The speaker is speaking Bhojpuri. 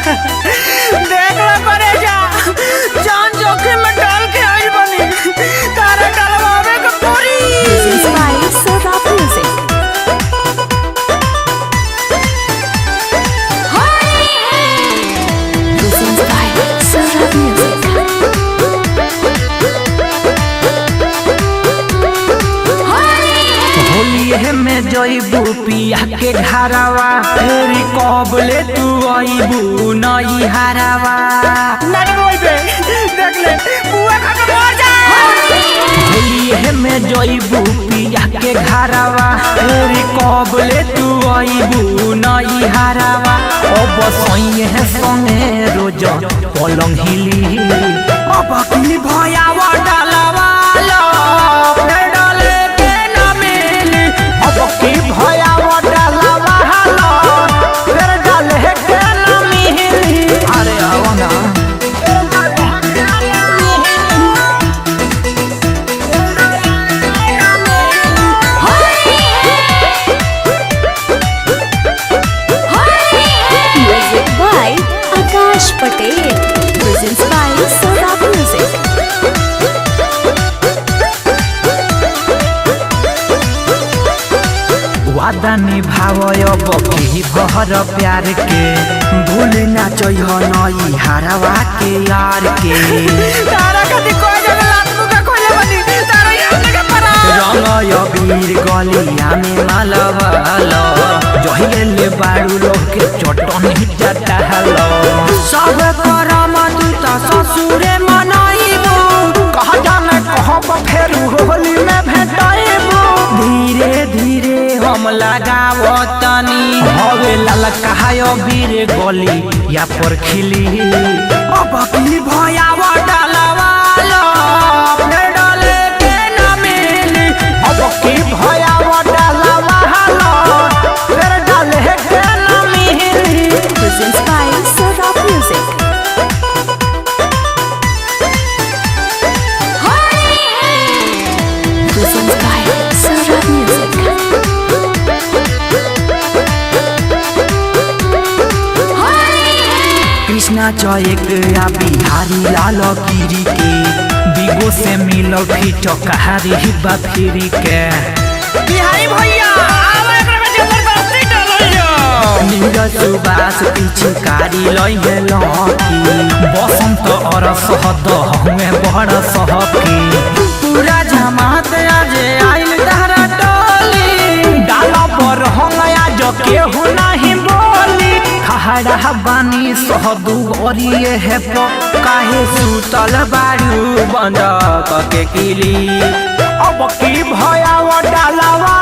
देख लो करे जा जान जोखिम में डाल के आई बनी तारा डलवावे के पूरी में जइबू पिया के घरवा फेरी कबले तू आइबू नई हरवा देख ले बुआ खा के मर जा होलिए में जइबू पिया के घरवा फेरी कबले तू आइबू नई हरवा अब सइए संगे रोज पलंग हिली अब की भयावा डालवा लो की भयावा डालवा हालो फिर डाले के ना मिली अरे आओ ना music by Akash Patel presents by Soda music. वादा निभावय बकी भर प्यार के भूल ना चाहिए नई हरवा के यार के तारा कदी कोई जगह लात मुका खोले बनी तारा यार के परा रंगय वीर गलिया में मालवालो जहिले बाड़ू लोग के चटनी जटा हलो सब करम तू त ससुरे मनाइबू कह जाने कहब फेर होली में भेटाइबू धीरे धीरे हम लगावतनी हवे ललकायो वीर गली या पर खिली अब की भयावा डालवा लो डाले के ना मिली अब की भयावा डालवा लो फिर डाले के ना मिली presents by Soda music. Presents by Soda music. Krishna chowk या बिहारी लाल गिरी के बिगो से मिलो फिट कहारी हिब्बा फिरी के बिहारी भैया आवे एकरा में जबर बस्ती डालियो नीरज सुबास पिचकारी लइले लकी बसंत और सहद हमें बड़ सहकी पूरा जमात आज आइल तारा टोली डाला पर हम आज केहू नहीं बोली खहड़ा बानी सहदू गरिए है काहे सुतल बारू बंद के किली अब की भयावा डालवा